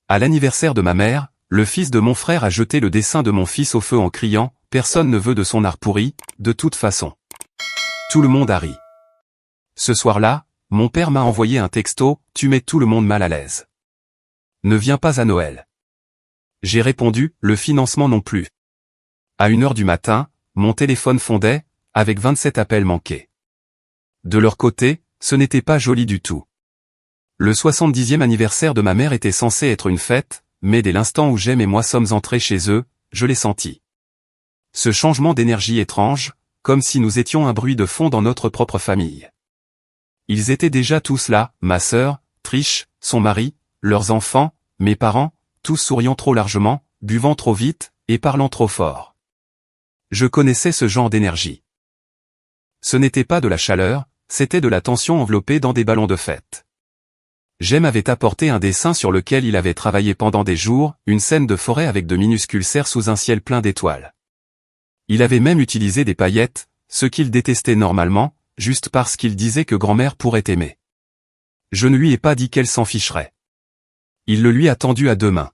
À l'anniversaire de ma mère, le fils de mon frère a jeté le dessin de mon fils au feu en criant « Personne ne veut de son art pourri, de toute façon ». Tout le monde a ri. Ce soir-là, mon père m'a envoyé un texto « Tu mets tout le monde mal à l'aise. Ne viens pas à Noël ». J'ai répondu « Le financement non plus ». À 1h du matin, mon téléphone fondait, avec 27 appels manqués. De leur côté, ce n'était pas joli du tout. Le 70e anniversaire de ma mère était censé être une fête, mais dès l'instant où Jem et moi sommes entrés chez eux, je l'ai senti. Ce changement d'énergie étrange, comme si nous étions un bruit de fond dans notre propre famille. Ils étaient déjà tous là, ma sœur, Trish, son mari, leurs enfants, mes parents, tous souriant trop largement, buvant trop vite, et parlant trop fort. Je connaissais ce genre d'énergie. Ce n'était pas de la chaleur, c'était de la tension enveloppée dans des ballons de fête. Jem avait apporté un dessin sur lequel il avait travaillé pendant des jours, une scène de forêt avec de minuscules cerfs sous un ciel plein d'étoiles. Il avait même utilisé des paillettes, ce qu'il détestait normalement, juste parce qu'il disait que grand-mère pourrait aimer. Je ne lui ai pas dit qu'elle s'en ficherait. Il le lui a tendu à 2 mains.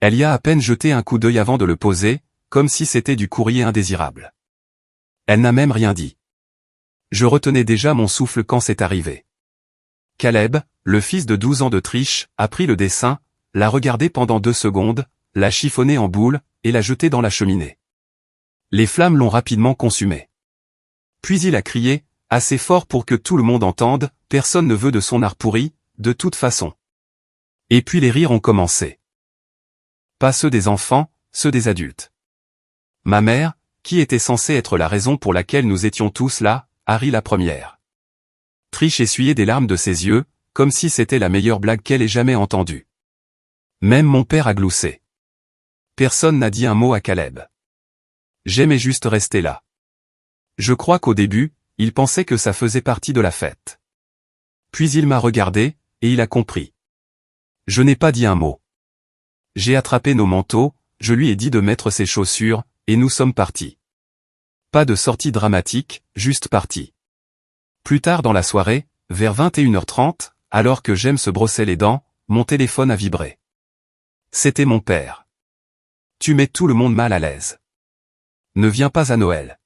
Elle y a à peine jeté un coup d'œil avant de le poser, comme si c'était du courrier indésirable. Elle n'a même rien dit. Je retenais déjà mon souffle quand c'est arrivé. Caleb, le fils de 12 ans de Trish, a pris le dessin, l'a regardé pendant 2 secondes, l'a chiffonné en boule, et l'a jeté dans la cheminée. Les flammes l'ont rapidement consumé. Puis il a crié, assez fort pour que tout le monde entende, « Personne ne veut de son art pourri, de toute façon ». Et puis les rires ont commencé. Pas ceux des enfants, ceux des adultes. Ma mère, qui était censée être la raison pour laquelle nous étions tous là, a ri la première. Trish essuyait des larmes de ses yeux, comme si c'était la meilleure blague qu'elle ait jamais entendue. Même mon père a gloussé. Personne n'a dit un mot à Caleb. J'aimais juste rester là. Je crois qu'au début, il pensait que ça faisait partie de la fête. Puis il m'a regardé, et il a compris. Je n'ai pas dit un mot. J'ai attrapé nos manteaux, je lui ai dit de mettre ses chaussures, et nous sommes partis. Pas de sortie dramatique, juste partis. Plus tard dans la soirée, vers 21h30, alors que Jem se brossait les dents, mon téléphone a vibré. C'était mon père. Tu mets tout le monde mal à l'aise. Ne viens pas à Noël.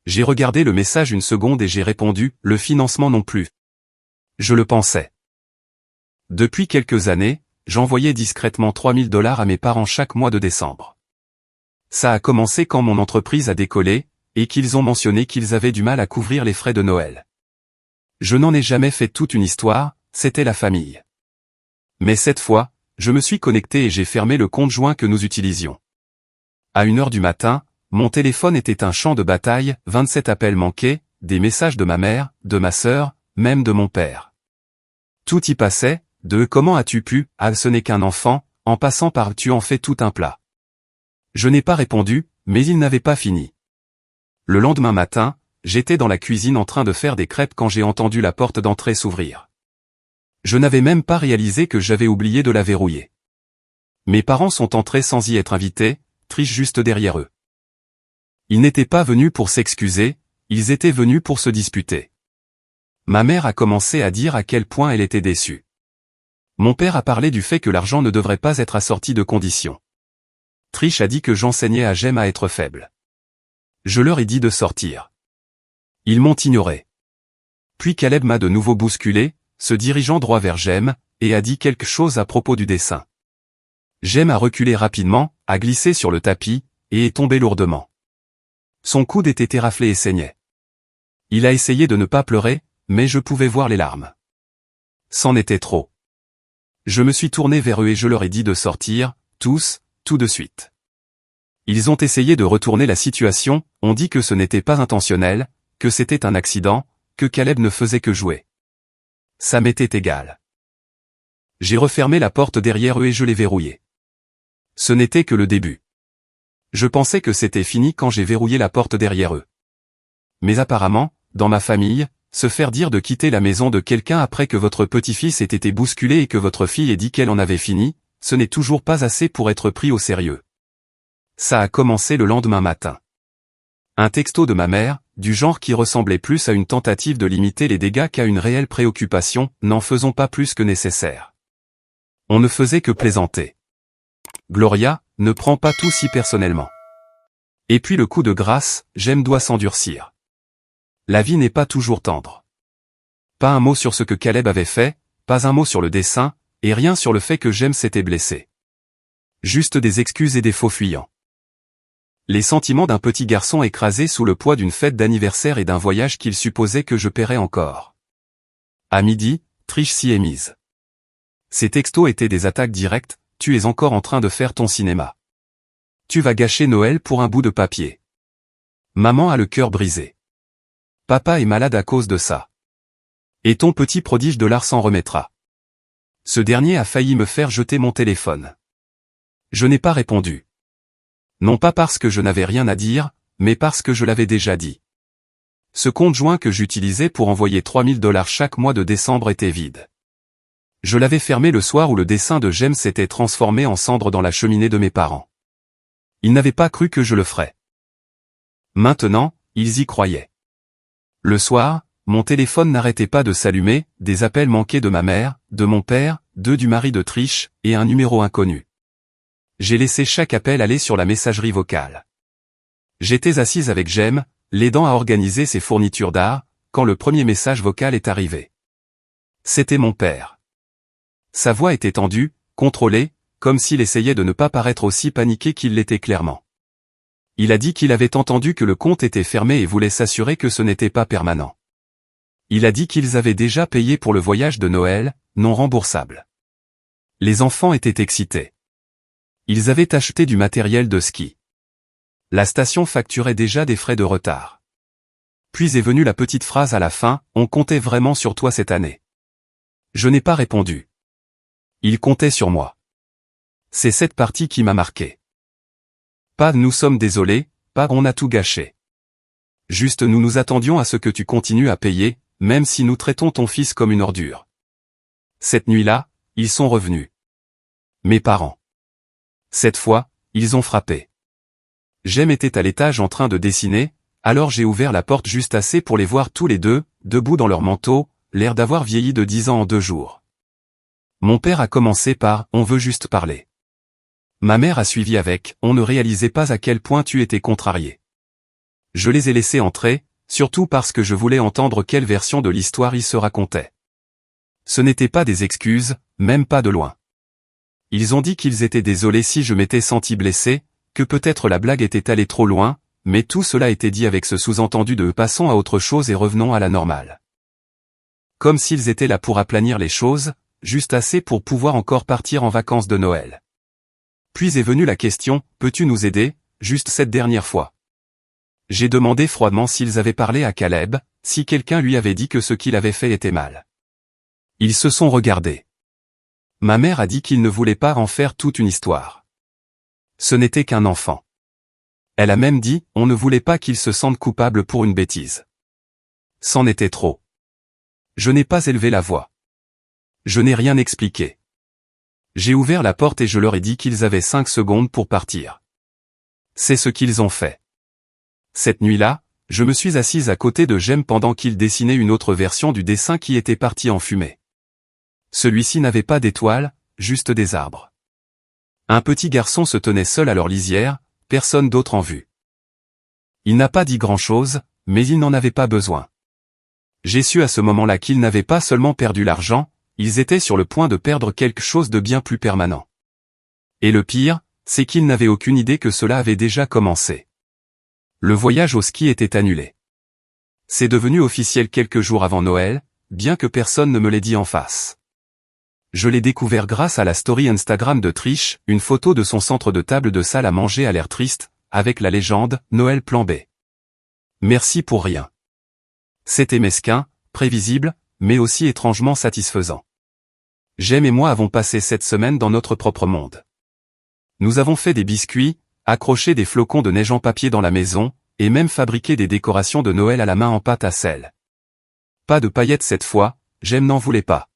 J'ai regardé le message une seconde et j'ai répondu, le financement non plus. Je le pensais. Depuis quelques années, j'envoyais discrètement $3000 à mes parents chaque mois de décembre. Ça a commencé quand mon entreprise a décollé, et qu'ils ont mentionné qu'ils avaient du mal à couvrir les frais de Noël. Je n'en ai jamais fait toute une histoire, c'était la famille. Mais cette fois, je me suis connecté et j'ai fermé le compte joint que nous utilisions. À 1h du matin, mon téléphone était un champ de bataille, 27 appels manqués, des messages de ma mère, de ma sœur, même de mon père. Tout y passait, de « Comment as-tu pu, ah ce n'est qu'un enfant », en passant par « Tu en fais tout un plat ». Je n'ai pas répondu, mais il n'avait pas fini. Le lendemain matin, j'étais dans la cuisine en train de faire des crêpes quand j'ai entendu la porte d'entrée s'ouvrir. Je n'avais même pas réalisé que j'avais oublié de la verrouiller. Mes parents sont entrés sans y être invités, Trish juste derrière eux. Ils n'étaient pas venus pour s'excuser, ils étaient venus pour se disputer. Ma mère a commencé à dire à quel point elle était déçue. Mon père a parlé du fait que l'argent ne devrait pas être assorti de conditions. Trish a dit que j'enseignais à Jem à être faible. Je leur ai dit de sortir. Ils m'ont ignoré. Puis Caleb m'a de nouveau bousculé, se dirigeant droit vers Jem, et a dit quelque chose à propos du dessin. Jem a reculé rapidement, a glissé sur le tapis, et est tombé lourdement. Son coude était éraflé et saignait. Il a essayé de ne pas pleurer, mais je pouvais voir les larmes. C'en était trop. Je me suis tourné vers eux et je leur ai dit de sortir, tous, tout de suite. Ils ont essayé de retourner la situation, ont dit que ce n'était pas intentionnel, que c'était un accident, que Caleb ne faisait que jouer. Ça m'était égal. J'ai refermé la porte derrière eux et je l'ai verrouillée. Ce n'était que le début. Je pensais que c'était fini quand j'ai verrouillé la porte derrière eux. Mais apparemment, dans ma famille, se faire dire de quitter la maison de quelqu'un après que votre petit-fils ait été bousculé et que votre fille ait dit qu'elle en avait fini, ce n'est toujours pas assez pour être pris au sérieux. Ça a commencé le lendemain matin. Un texto de ma mère, du genre qui ressemblait plus à une tentative de limiter les dégâts qu'à une réelle préoccupation, n'en faisons pas plus que nécessaire. On ne faisait que plaisanter. Gloria, ne prends pas tout si personnellement. Et puis le coup de grâce, Jem doit s'endurcir. La vie n'est pas toujours tendre. Pas un mot sur ce que Caleb avait fait, pas un mot sur le dessin, et rien sur le fait que Jem s'était blessé. Juste des excuses et des faux fuyants. Les sentiments d'un petit garçon écrasé sous le poids d'une fête d'anniversaire et d'un voyage qu'il supposait que je paierais encore. À midi, Trish s'y est mise. Ces textos étaient des attaques directes, tu es encore en train de faire ton cinéma. Tu vas gâcher Noël pour un bout de papier. Maman a le cœur brisé. Papa est malade à cause de ça. Et ton petit prodige de l'art s'en remettra. Ce dernier a failli me faire jeter mon téléphone. Je n'ai pas répondu. Non pas parce que je n'avais rien à dire, mais parce que je l'avais déjà dit. Ce compte joint que j'utilisais pour envoyer $3000 chaque mois de décembre était vide. Je l'avais fermé le soir où le dessin de Jem s'était transformé en cendre dans la cheminée de mes parents. Ils n'avaient pas cru que je le ferais. Maintenant, ils y croyaient. Le soir, mon téléphone n'arrêtait pas de s'allumer, des appels manqués de ma mère, de mon père, deux du mari de Trish, et un numéro inconnu. J'ai laissé chaque appel aller sur la messagerie vocale. J'étais assise avec Jem, l'aidant à organiser ses fournitures d'art, quand le premier message vocal est arrivé. C'était mon père. Sa voix était tendue, contrôlée, comme s'il essayait de ne pas paraître aussi paniqué qu'il l'était clairement. Il a dit qu'il avait entendu que le compte était fermé et voulait s'assurer que ce n'était pas permanent. Il a dit qu'ils avaient déjà payé pour le voyage de Noël, non remboursable. Les enfants étaient excités. Ils avaient acheté du matériel de ski. La station facturait déjà des frais de retard. Puis est venue la petite phrase à la fin, on comptait vraiment sur toi cette année. Je n'ai pas répondu. Ils comptaient sur moi. C'est cette partie qui m'a marqué. Pas nous sommes désolés, pas on a tout gâché. Juste nous nous attendions à ce que tu continues à payer, même si nous traitons ton fils comme une ordure. Cette nuit-là, ils sont revenus. Mes parents. Cette fois, ils ont frappé. Jem était à l'étage en train de dessiner, alors j'ai ouvert la porte juste assez pour les voir tous les deux, debout dans leur manteau, l'air d'avoir vieilli de 10 ans en 2 jours. Mon père a commencé par « on veut juste parler ». Ma mère a suivi avec « on ne réalisait pas à quel point tu étais contrarié ». Je les ai laissés entrer, surtout parce que je voulais entendre quelle version de l'histoire ils se racontaient. Ce n'étaient pas des excuses, même pas de loin. Ils ont dit qu'ils étaient désolés si je m'étais senti blessé, que peut-être la blague était allée trop loin, mais tout cela était dit avec ce sous-entendu de « passons à autre chose et revenons à la normale ». Comme s'ils étaient là pour aplanir les choses, juste assez pour pouvoir encore partir en vacances de Noël. Puis est venue la question, peux-tu nous aider, juste cette dernière fois? J'ai demandé froidement s'ils avaient parlé à Caleb, si quelqu'un lui avait dit que ce qu'il avait fait était mal. Ils se sont regardés. Ma mère a dit qu'il ne voulait pas en faire toute une histoire. Ce n'était qu'un enfant. Elle a même dit, on ne voulait pas qu'il se sente coupable pour une bêtise. C'en était trop. Je n'ai pas élevé la voix. Je n'ai rien expliqué. J'ai ouvert la porte et je leur ai dit qu'ils avaient 5 secondes pour partir. C'est ce qu'ils ont fait. Cette nuit-là, je me suis assise à côté de Jem pendant qu'il dessinait une autre version du dessin qui était parti en fumée. Celui-ci n'avait pas d'étoiles, juste des arbres. Un petit garçon se tenait seul à leur lisière, personne d'autre en vue. Il n'a pas dit grand-chose, mais il n'en avait pas besoin. J'ai su à ce moment-là qu'ils n'avaient pas seulement perdu l'argent, ils étaient sur le point de perdre quelque chose de bien plus permanent. Et le pire, c'est qu'ils n'avaient aucune idée que cela avait déjà commencé. Le voyage au ski était annulé. C'est devenu officiel quelques jours avant Noël, bien que personne ne me l'ait dit en face. Je l'ai découvert grâce à la story Instagram de Trish, une photo de son centre de table de salle à manger à l'air triste, avec la légende « Noël plan B ». Merci pour rien. C'était mesquin, prévisible, mais aussi étrangement satisfaisant. Jem et moi avons passé cette semaine dans notre propre monde. Nous avons fait des biscuits, accroché des flocons de neige en papier dans la maison, et même fabriqué des décorations de Noël à la main en pâte à sel. Pas de paillettes cette fois, Jem n'en voulait pas.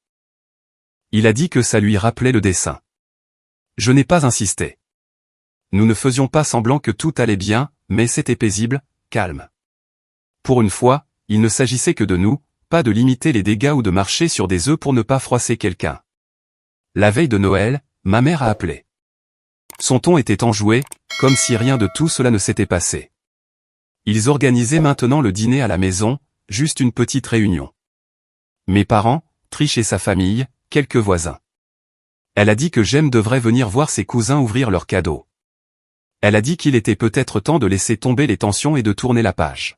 Il a dit que ça lui rappelait le dessin. Je n'ai pas insisté. Nous ne faisions pas semblant que tout allait bien, mais c'était paisible, calme. Pour une fois, il ne s'agissait que de nous, pas de limiter les dégâts ou de marcher sur des œufs pour ne pas froisser quelqu'un. La veille de Noël, ma mère a appelé. Son ton était enjoué, comme si rien de tout cela ne s'était passé. Ils organisaient maintenant le dîner à la maison, juste une petite réunion. Mes parents, Trish et sa famille, quelques voisins. Elle a dit que Jem devrait venir voir ses cousins ouvrir leurs cadeaux. Elle a dit qu'il était peut-être temps de laisser tomber les tensions et de tourner la page.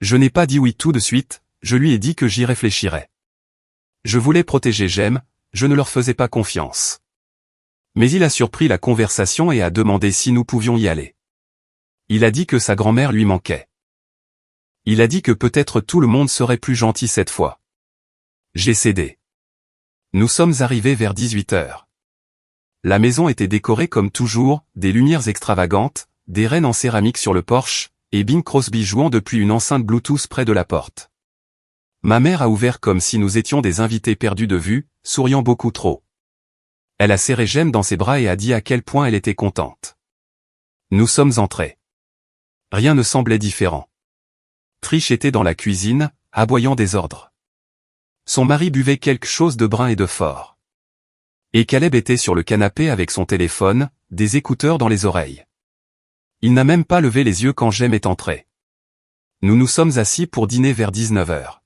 Je n'ai pas dit oui tout de suite, je lui ai dit que j'y réfléchirais. Je voulais protéger Jem, je ne leur faisais pas confiance. Mais il a surpris la conversation et a demandé si nous pouvions y aller. Il a dit que sa grand-mère lui manquait. Il a dit que peut-être tout le monde serait plus gentil cette fois. J'ai cédé. Nous sommes arrivés vers 18h. La maison était décorée comme toujours, des lumières extravagantes, des rennes en céramique sur le porche, et Bing Crosby jouant depuis une enceinte Bluetooth près de la porte. Ma mère a ouvert comme si nous étions des invités perdus de vue, souriant beaucoup trop. Elle a serré Jem dans ses bras et a dit à quel point elle était contente. Nous sommes entrés. Rien ne semblait différent. Trish était dans la cuisine, aboyant des ordres. Son mari buvait quelque chose de brun et de fort. Et Caleb était sur le canapé avec son téléphone, des écouteurs dans les oreilles. Il n'a même pas levé les yeux quand Jem est entré. Nous nous sommes assis pour dîner vers 19h.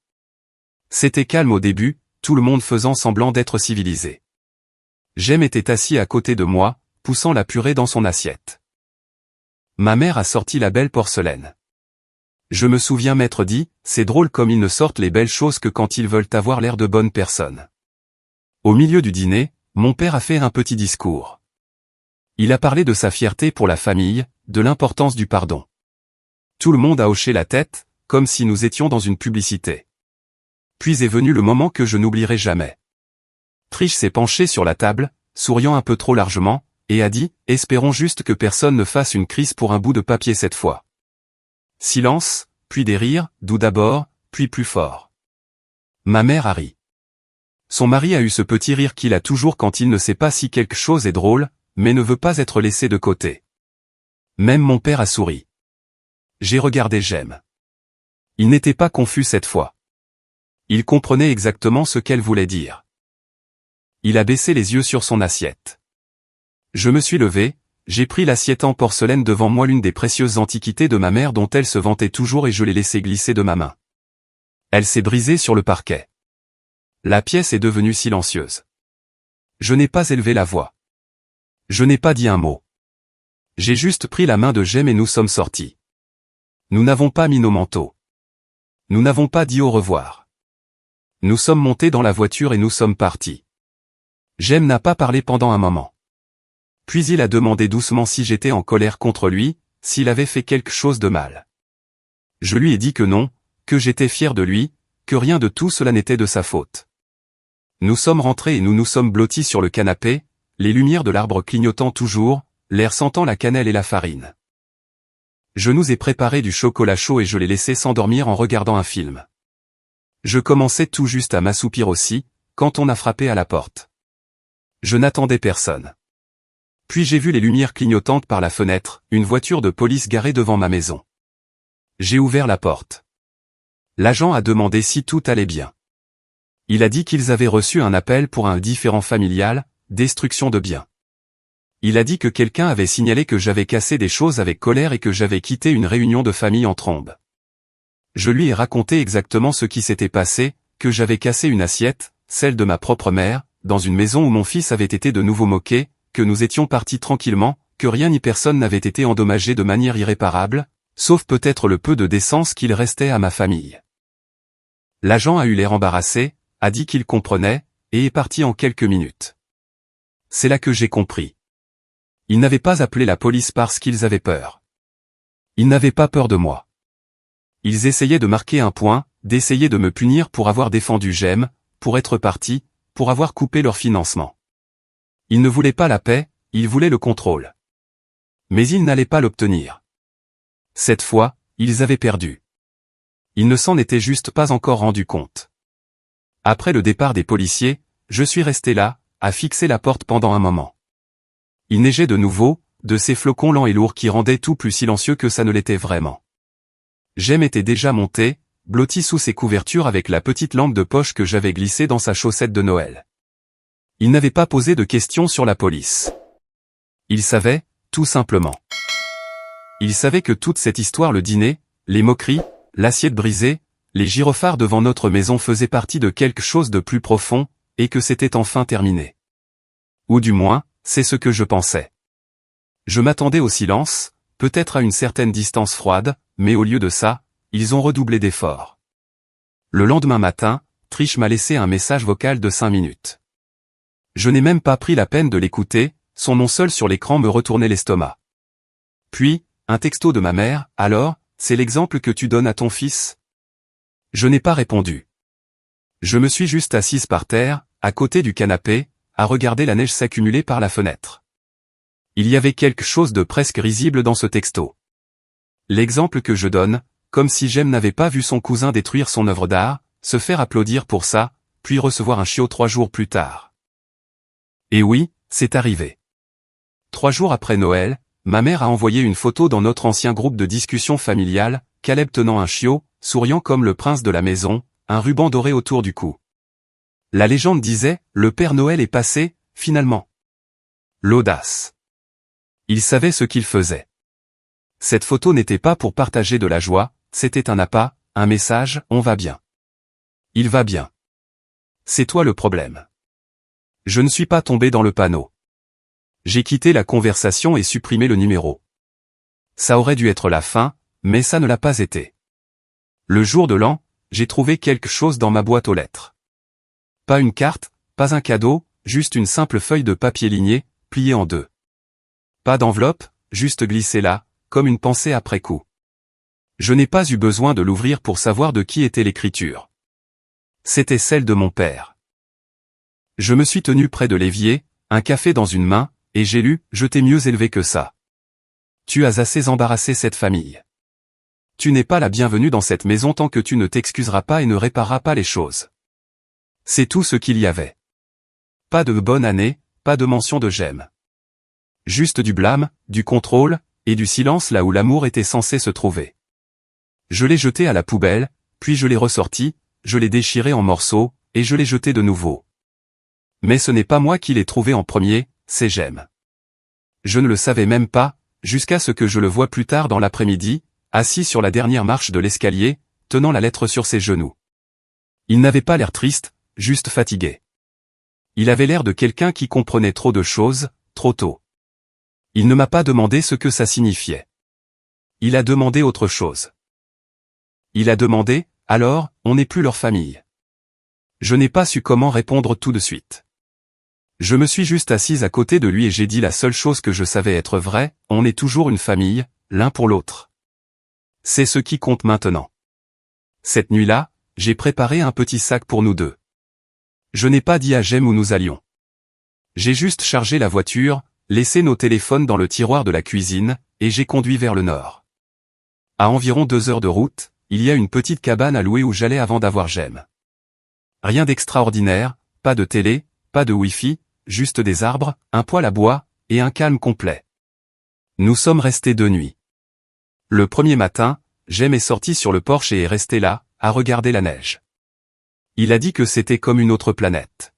C'était calme au début, tout le monde faisant semblant d'être civilisé. Jem était assis à côté de moi, poussant la purée dans son assiette. Ma mère a sorti la belle porcelaine. Je me souviens m'être dit, c'est drôle comme ils ne sortent les belles choses que quand ils veulent avoir l'air de bonnes personnes. Au milieu du dîner, mon père a fait un petit discours. Il a parlé de sa fierté pour la famille, de l'importance du pardon. Tout le monde a hoché la tête, comme si nous étions dans une publicité. Puis est venu le moment que je n'oublierai jamais. Trish s'est penchée sur la table, souriant un peu trop largement, et a dit, espérons juste que personne ne fasse une crise pour un bout de papier cette fois. Silence, puis des rires, doux d'abord, puis plus fort. Ma mère a ri. Son mari a eu ce petit rire qu'il a toujours quand il ne sait pas si quelque chose est drôle, mais ne veut pas être laissé de côté. Même mon père a souri. J'ai regardé Jem. Il n'était pas confus cette fois. Il comprenait exactement ce qu'elle voulait dire. Il a baissé les yeux sur son assiette. Je me suis levé, j'ai pris l'assiette en porcelaine devant moi, l'une des précieuses antiquités de ma mère dont elle se vantait toujours, et je l'ai laissée glisser de ma main. Elle s'est brisée sur le parquet. La pièce est devenue silencieuse. Je n'ai pas élevé la voix. Je n'ai pas dit un mot. J'ai juste pris la main de Jem et nous sommes sortis. Nous n'avons pas mis nos manteaux. Nous n'avons pas dit au revoir. Nous sommes montés dans la voiture et nous sommes partis. Jem n'a pas parlé pendant un moment. Puis il a demandé doucement si j'étais en colère contre lui, s'il avait fait quelque chose de mal. Je lui ai dit que non, que j'étais fier de lui, que rien de tout cela n'était de sa faute. Nous sommes rentrés et nous nous sommes blottis sur le canapé, les lumières de l'arbre clignotant toujours, l'air sentant la cannelle et la farine. Je nous ai préparé du chocolat chaud et je l'ai laissé s'endormir en regardant un film. Je commençais tout juste à m'assoupir aussi, quand on a frappé à la porte. Je n'attendais personne. Puis j'ai vu les lumières clignotantes par la fenêtre, une voiture de police garée devant ma maison. J'ai ouvert la porte. L'agent a demandé si tout allait bien. Il a dit qu'ils avaient reçu un appel pour un différend familial, destruction de biens. Il a dit que quelqu'un avait signalé que j'avais cassé des choses avec colère et que j'avais quitté une réunion de famille en trombe. Je lui ai raconté exactement ce qui s'était passé, que j'avais cassé une assiette, celle de ma propre mère, dans une maison où mon fils avait été de nouveau moqué, que nous étions partis tranquillement, que rien ni personne n'avait été endommagé de manière irréparable, sauf peut-être le peu de décence qu'il restait à ma famille. L'agent a eu l'air embarrassé, a dit qu'il comprenait, et est parti en quelques minutes. C'est là que j'ai compris. Ils n'avaient pas appelé la police parce qu'ils avaient peur. Ils n'avaient pas peur de moi. Ils essayaient de marquer un point, d'essayer de me punir pour avoir défendu Jem, pour être parti, pour avoir coupé leur financement. Ils ne voulaient pas la paix, ils voulaient le contrôle. Mais ils n'allaient pas l'obtenir. Cette fois, ils avaient perdu. Ils ne s'en étaient juste pas encore rendus compte. Après le départ des policiers, je suis resté là, à fixer la porte pendant un moment. Il neigeait de nouveau, de ces flocons lents et lourds qui rendaient tout plus silencieux que ça ne l'était vraiment. Jem était déjà monté, blotti sous ses couvertures avec la petite lampe de poche que j'avais glissée dans sa chaussette de Noël. Il n'avait pas posé de questions sur la police. Il savait, tout simplement. Il savait que toute cette histoire, le dîner, les moqueries, l'assiette brisée, les gyrophares devant notre maison faisaient partie de quelque chose de plus profond, et que c'était enfin terminé. Ou du moins, c'est ce que je pensais. Je m'attendais au silence, peut-être à une certaine distance froide, mais au lieu de ça, ils ont redoublé d'efforts. Le lendemain matin, Trish m'a laissé un message vocal de 5 minutes. Je n'ai même pas pris la peine de l'écouter, son nom seul sur l'écran me retournait l'estomac. Puis, un texto de ma mère, « Alors, c'est l'exemple que tu donnes à ton fils ?» Je n'ai pas répondu. Je me suis juste assise par terre, à côté du canapé, à regarder la neige s'accumuler par la fenêtre. Il y avait quelque chose de presque risible dans ce texto. L'exemple que je donne, comme si Jem n'avait pas vu son cousin détruire son œuvre d'art, se faire applaudir pour ça, puis recevoir un chiot 3 jours plus tard. Et oui, c'est arrivé. 3 jours après Noël, ma mère a envoyé une photo dans notre ancien groupe de discussion familiale, Caleb tenant un chiot, souriant comme le prince de la maison, un ruban doré autour du cou. La légende disait, le Père Noël est passé, finalement. L'audace. Il savait ce qu'il faisait. Cette photo n'était pas pour partager de la joie, c'était un appât, un message, on va bien. Il va bien. C'est toi le problème. Je ne suis pas tombé dans le panneau. J'ai quitté la conversation et supprimé le numéro. Ça aurait dû être la fin, mais ça ne l'a pas été. Le jour de l'an, j'ai trouvé quelque chose dans ma boîte aux lettres. Pas une carte, pas un cadeau, juste une simple feuille de papier ligné, pliée en 2. Pas d'enveloppe, juste glissée là, comme une pensée après coup. Je n'ai pas eu besoin de l'ouvrir pour savoir de qui était l'écriture. C'était celle de mon père. Je me suis tenu près de l'évier, un café dans une main, et j'ai lu « Je t'ai mieux élevé que ça. Tu as assez embarrassé cette famille. Tu n'es pas la bienvenue dans cette maison tant que tu ne t'excuseras pas et ne répareras pas les choses. » C'est tout ce qu'il y avait. Pas de bonne année, pas de mention de j'aime. Juste du blâme, du contrôle, et du silence là où l'amour était censé se trouver. Je l'ai jeté à la poubelle, puis je l'ai ressorti, je l'ai déchiré en morceaux, et je l'ai jeté de nouveau. Mais ce n'est pas moi qui l'ai trouvé en premier, c'est j'aime. Je ne le savais même pas, jusqu'à ce que je le voie plus tard dans l'après-midi, assis sur la dernière marche de l'escalier, tenant la lettre sur ses genoux. Il n'avait pas l'air triste, juste fatigué. Il avait l'air de quelqu'un qui comprenait trop de choses, trop tôt. Il ne m'a pas demandé ce que ça signifiait. Il a demandé autre chose. Il a demandé, alors, on n'est plus leur famille. Je n'ai pas su comment répondre tout de suite. Je me suis juste assise à côté de lui et j'ai dit la seule chose que je savais être vraie, on est toujours une famille, l'un pour l'autre. C'est ce qui compte maintenant. Cette nuit-là, j'ai préparé un petit sac pour nous deux. Je n'ai pas dit à Jem où nous allions. J'ai juste chargé la voiture, laissé nos téléphones dans le tiroir de la cuisine, et j'ai conduit vers le nord. À environ 2 heures de route, il y a une petite cabane à louer où j'allais avant d'avoir Jem. Rien d'extraordinaire, pas de télé, pas de Wi-Fi, juste des arbres, un poêle à bois, et un calme complet. Nous sommes restés 2 nuits. Le premier matin, Jem est sorti sur le porche et est resté là, à regarder la neige. Il a dit que c'était comme une autre planète.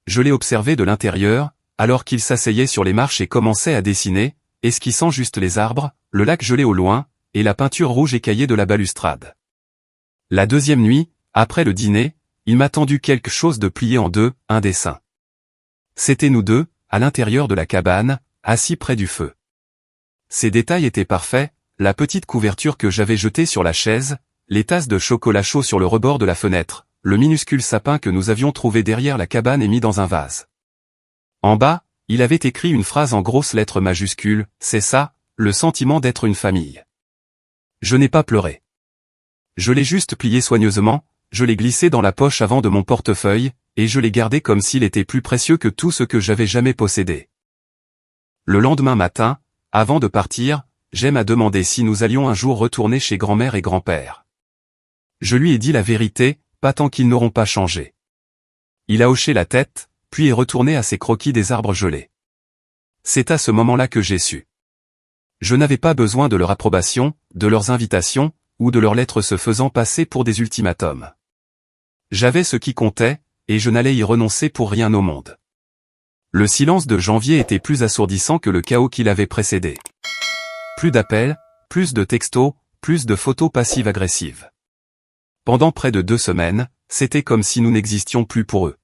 Je l'ai observé de l'intérieur, alors qu'il s'asseyait sur les marches et commençait à dessiner, esquissant juste les arbres, le lac gelé au loin, et la peinture rouge écaillée de la balustrade. La deuxième nuit, après le dîner, il m'a tendu quelque chose de plié en 2, un dessin. C'était nous deux, à l'intérieur de la cabane, assis près du feu. Ces détails étaient parfaits, la petite couverture que j'avais jetée sur la chaise, les tasses de chocolat chaud sur le rebord de la fenêtre, le minuscule sapin que nous avions trouvé derrière la cabane et mis dans un vase. En bas, il avait écrit une phrase en grosses lettres majuscules, « C'est ça, le sentiment d'être une famille. » Je n'ai pas pleuré. Je l'ai juste plié soigneusement, je l'ai glissé dans la poche avant de mon portefeuille, et je l'ai gardé comme s'il était plus précieux que tout ce que j'avais jamais possédé. Le lendemain matin, avant de partir, Jem a demandé si nous allions un jour retourner chez grand-mère et grand-père. Je lui ai dit la vérité, pas tant qu'ils n'auront pas changé. Il a hoché la tête, puis est retourné à ses croquis des arbres gelés. C'est à ce moment-là que j'ai su. Je n'avais pas besoin de leur approbation, de leurs invitations, ou de leurs lettres se faisant passer pour des ultimatums. J'avais ce qui comptait, et je n'allais y renoncer pour rien au monde. Le silence de janvier était plus assourdissant que le chaos qui l'avait précédé. Plus d'appels, plus de textos, plus de photos passives-agressives. Pendant près de 2 semaines, c'était comme si nous n'existions plus pour eux.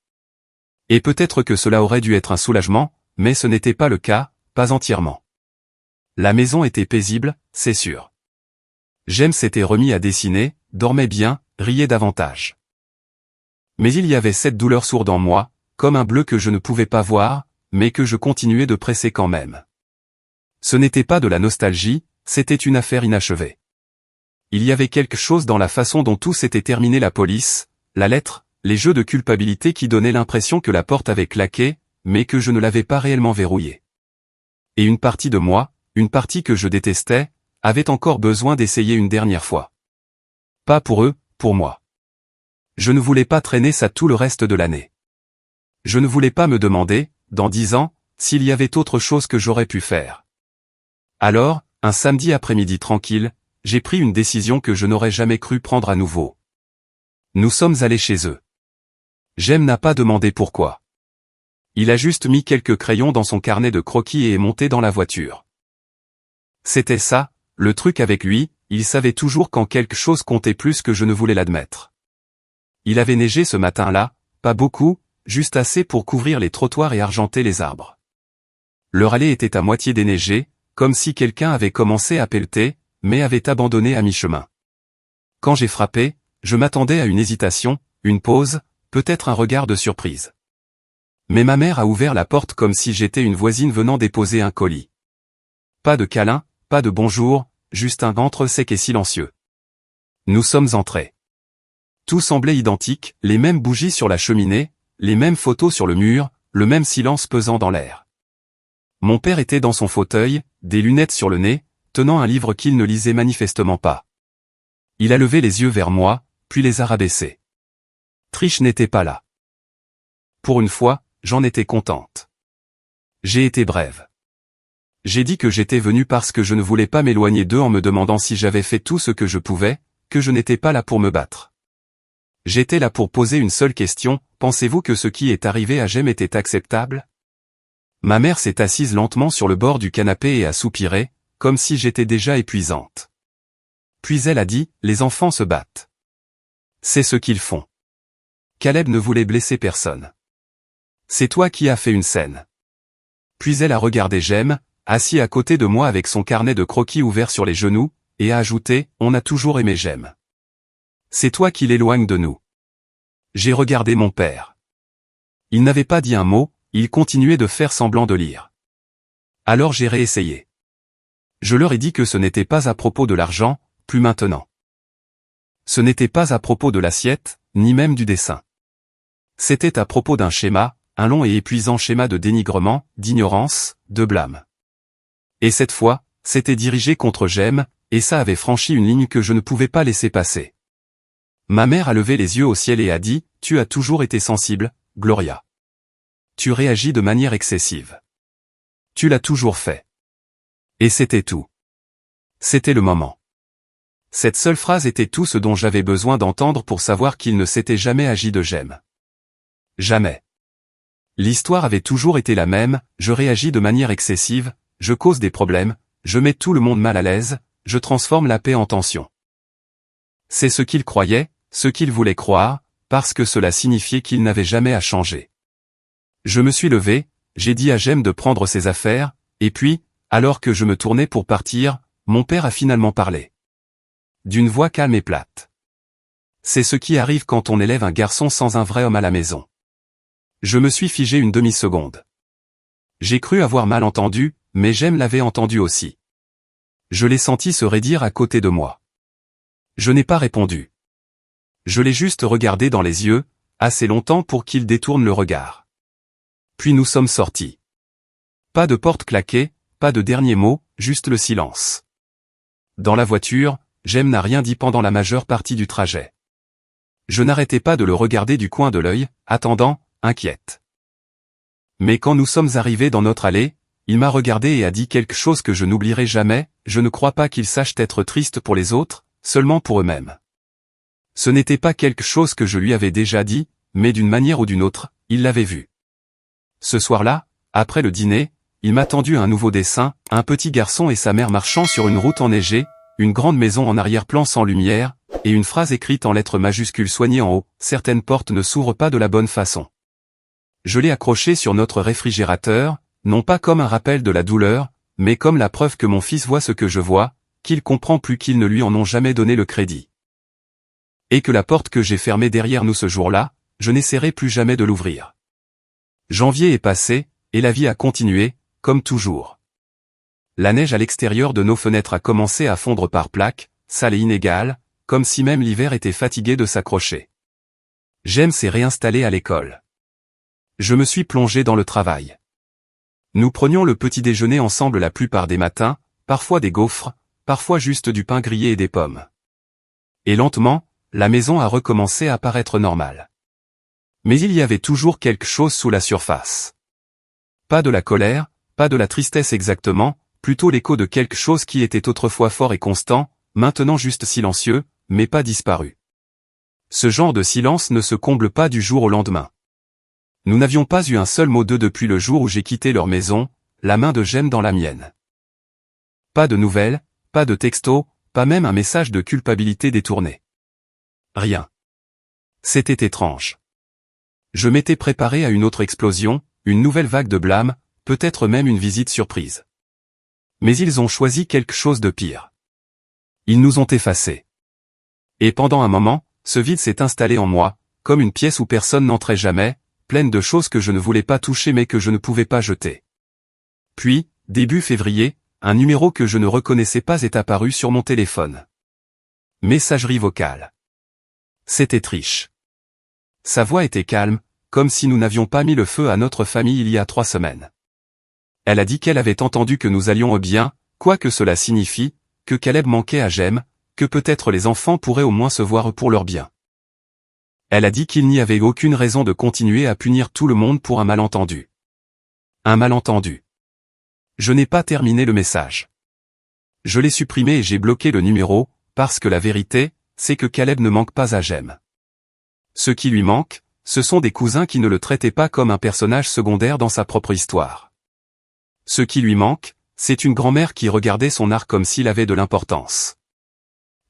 Et peut-être que cela aurait dû être un soulagement, mais ce n'était pas le cas, pas entièrement. La maison était paisible, c'est sûr. Jem s'était remis à dessiner, dormait bien, riait davantage. Mais il y avait cette douleur sourde en moi, comme un bleu que je ne pouvais pas voir, mais que je continuais de presser quand même. Ce n'était pas de la nostalgie, c'était une affaire inachevée. Il y avait quelque chose dans la façon dont tout s'était terminé, la police, la lettre, les jeux de culpabilité qui donnaient l'impression que la porte avait claqué, mais que je ne l'avais pas réellement verrouillée. Et une partie de moi, une partie que je détestais, avait encore besoin d'essayer une dernière fois. Pas pour eux, pour moi. Je ne voulais pas traîner ça tout le reste de l'année. Je ne voulais pas me demander, dans 10 ans, s'il y avait autre chose que j'aurais pu faire. Alors, un samedi après-midi tranquille, j'ai pris une décision que je n'aurais jamais cru prendre à nouveau. Nous sommes allés chez eux. Jem n'a pas demandé pourquoi. Il a juste mis quelques crayons dans son carnet de croquis et est monté dans la voiture. C'était ça, le truc avec lui, il savait toujours quand quelque chose comptait plus que je ne voulais l'admettre. Il avait neigé ce matin-là, pas beaucoup, juste assez pour couvrir les trottoirs et argenter les arbres. Leur allée était à moitié déneigée, comme si quelqu'un avait commencé à pelleter, mais avait abandonné à mi-chemin. Quand j'ai frappé, je m'attendais à une hésitation, une pause, peut-être un regard de surprise. Mais ma mère a ouvert la porte comme si j'étais une voisine venant déposer un colis. Pas de câlin, pas de bonjour, juste un ventre sec et silencieux. Nous sommes entrés. Tout semblait identique, les mêmes bougies sur la cheminée, les mêmes photos sur le mur, le même silence pesant dans l'air. Mon père était dans son fauteuil, des lunettes sur le nez, tenant un livre qu'il ne lisait manifestement pas. Il a levé les yeux vers moi, puis les a rabaissés. Trish n'était pas là. Pour une fois, j'en étais contente. J'ai été brève. J'ai dit que j'étais venu parce que je ne voulais pas m'éloigner d'eux en me demandant si j'avais fait tout ce que je pouvais, que je n'étais pas là pour me battre. J'étais là pour poser une seule question, pensez-vous que ce qui est arrivé à Jem était acceptable? Ma mère s'est assise lentement sur le bord du canapé et a soupiré, comme si j'étais déjà épuisante. Puis elle a dit, les enfants se battent. C'est ce qu'ils font. Caleb ne voulait blesser personne. C'est toi qui as fait une scène. Puis elle a regardé Jem, assis à côté de moi avec son carnet de croquis ouvert sur les genoux, et a ajouté, on a toujours aimé Jem. C'est toi qui l'éloignes de nous. J'ai regardé mon père. Il n'avait pas dit un mot, il continuait de faire semblant de lire. Alors j'ai réessayé. Je leur ai dit que ce n'était pas à propos de l'argent, plus maintenant. Ce n'était pas à propos de l'assiette, ni même du dessin. C'était à propos d'un schéma, un long et épuisant schéma de dénigrement, d'ignorance, de blâme. Et cette fois, c'était dirigé contre Jem, et ça avait franchi une ligne que je ne pouvais pas laisser passer. Ma mère a levé les yeux au ciel et a dit, « Tu as toujours été sensible, Gloria. Tu réagis de manière excessive. Tu l'as toujours fait. » Et c'était tout. C'était le moment. Cette seule phrase était tout ce dont j'avais besoin d'entendre pour savoir qu'il ne s'était jamais agi de Jem. Jamais. L'histoire avait toujours été la même, je réagis de manière excessive, je cause des problèmes, je mets tout le monde mal à l'aise, je transforme la paix en tension. C'est ce qu'il croyait, ce qu'il voulait croire, parce que cela signifiait qu'il n'avait jamais à changer. Je me suis levé, j'ai dit à Jem de prendre ses affaires, et puis, alors que je me tournais pour partir, mon père a finalement parlé. D'une voix calme et plate. C'est ce qui arrive quand on élève un garçon sans un vrai homme à la maison. Je me suis figé une demi-seconde. J'ai cru avoir mal entendu, mais Jem l'avait entendu aussi. Je l'ai senti se raidir à côté de moi. Je n'ai pas répondu. Je l'ai juste regardé dans les yeux, assez longtemps pour qu'il détourne le regard. Puis nous sommes sortis. Pas de porte claquée, pas de dernier mot, juste le silence. Dans la voiture, Jem n'a rien dit pendant la majeure partie du trajet. Je n'arrêtais pas de le regarder du coin de l'œil, attendant, inquiète. Mais quand nous sommes arrivés dans notre allée, il m'a regardé et a dit quelque chose que je n'oublierai jamais, je ne crois pas qu'ils sachent être tristes pour les autres, seulement pour eux-mêmes. Ce n'était pas quelque chose que je lui avais déjà dit, mais d'une manière ou d'une autre, il l'avait vu. Ce soir-là, après le dîner, il m'a tendu un nouveau dessin, un petit garçon et sa mère marchant sur une route enneigée, une grande maison en arrière-plan sans lumière, et une phrase écrite en lettres majuscules soignées en haut, certaines portes ne s'ouvrent pas de la bonne façon. Je l'ai accroché sur notre réfrigérateur, non pas comme un rappel de la douleur, mais comme la preuve que mon fils voit ce que je vois, qu'il comprend plus qu'ils ne lui en ont jamais donné le crédit. Et que la porte que j'ai fermée derrière nous ce jour-là, je n'essaierai plus jamais de l'ouvrir. Janvier est passé, et la vie a continué, comme toujours. La neige à l'extérieur de nos fenêtres a commencé à fondre par plaques, sale et inégale, comme si même l'hiver était fatigué de s'accrocher. James s'est réinstallé à l'école. Je me suis plongé dans le travail. Nous prenions le petit déjeuner ensemble la plupart des matins, parfois des gaufres, parfois juste du pain grillé et des pommes. Et lentement, la maison a recommencé à paraître normale. Mais il y avait toujours quelque chose sous la surface. Pas de la colère, pas de la tristesse exactement, plutôt l'écho de quelque chose qui était autrefois fort et constant, maintenant juste silencieux, mais pas disparu. Ce genre de silence ne se comble pas du jour au lendemain. Nous n'avions pas eu un seul mot d'eux depuis le jour où j'ai quitté leur maison, la main de Jem dans la mienne. Pas de nouvelles, pas de texto, pas même un message de culpabilité détourné. Rien. C'était étrange. Je m'étais préparé à une autre explosion, une nouvelle vague de blâme, peut-être même une visite surprise. Mais ils ont choisi quelque chose de pire. Ils nous ont effacés. Et pendant un moment, ce vide s'est installé en moi, comme une pièce où personne n'entrait jamais, pleine de choses que je ne voulais pas toucher mais que je ne pouvais pas jeter. Puis, début février, un numéro que je ne reconnaissais pas est apparu sur mon téléphone. Messagerie vocale. C'était Trish. Sa voix était calme, comme si nous n'avions pas mis le feu à notre famille il y a 3 semaines. Elle a dit qu'elle avait entendu que nous allions bien, quoi que cela signifie, que Caleb manquait à Jem, que peut-être les enfants pourraient au moins se voir pour leur bien. Elle a dit qu'il n'y avait aucune raison de continuer à punir tout le monde pour un malentendu. Un malentendu. Je n'ai pas terminé le message. Je l'ai supprimé et j'ai bloqué le numéro, parce que la vérité, c'est que Caleb ne manque pas à Jem. Ce qui lui manque, ce sont des cousins qui ne le traitaient pas comme un personnage secondaire dans sa propre histoire. Ce qui lui manque, c'est une grand-mère qui regardait son art comme s'il avait de l'importance.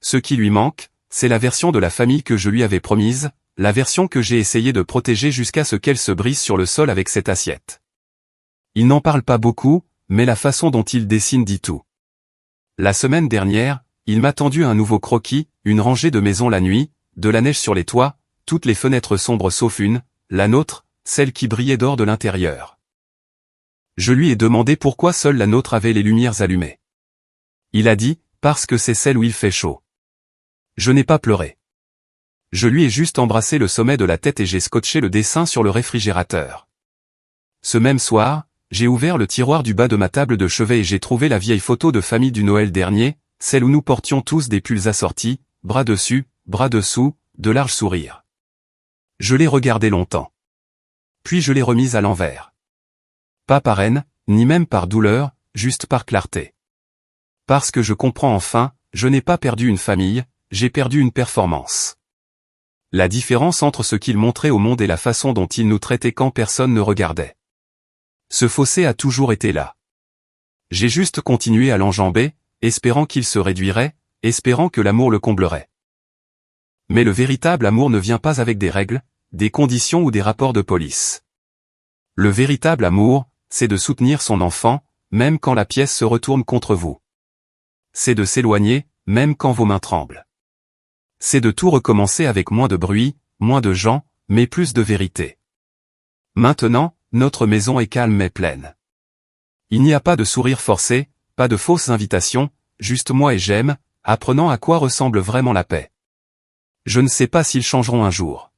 Ce qui lui manque, c'est la version de la famille que je lui avais promise, la version que j'ai essayé de protéger jusqu'à ce qu'elle se brise sur le sol avec cette assiette. Il n'en parle pas beaucoup, mais la façon dont il dessine dit tout. La semaine dernière, il m'a tendu un nouveau croquis, une rangée de maisons la nuit, de la neige sur les toits, toutes les fenêtres sombres sauf une, la nôtre, celle qui brillait d'or de l'intérieur. Je lui ai demandé pourquoi seule la nôtre avait les lumières allumées. Il a dit, parce que c'est celle où il fait chaud. Je n'ai pas pleuré. Je lui ai juste embrassé le sommet de la tête et j'ai scotché le dessin sur le réfrigérateur. Ce même soir, j'ai ouvert le tiroir du bas de ma table de chevet et j'ai trouvé la vieille photo de famille du Noël dernier, celle où nous portions tous des pulls assortis, bras dessus, bras dessous, de larges sourires. Je l'ai regardée longtemps. Puis je l'ai remise à l'envers. Pas par haine, ni même par douleur, juste par clarté. Parce que je comprends enfin, je n'ai pas perdu une famille, j'ai perdu une performance. La différence entre ce qu'il montrait au monde et la façon dont il nous traitait quand personne ne regardait. Ce fossé a toujours été là. J'ai juste continué à l'enjamber, espérant qu'il se réduirait, espérant que l'amour le comblerait. Mais le véritable amour ne vient pas avec des règles, des conditions ou des rapports de police. Le véritable amour, c'est de soutenir son enfant, même quand la pièce se retourne contre vous. C'est de s'éloigner, même quand vos mains tremblent. C'est de tout recommencer avec moins de bruit, moins de gens, mais plus de vérité. Maintenant, notre maison est calme mais pleine. Il n'y a pas de sourire forcé, pas de fausses invitations, juste moi et Jem, apprenant à quoi ressemble vraiment la paix. Je ne sais pas s'ils changeront un jour.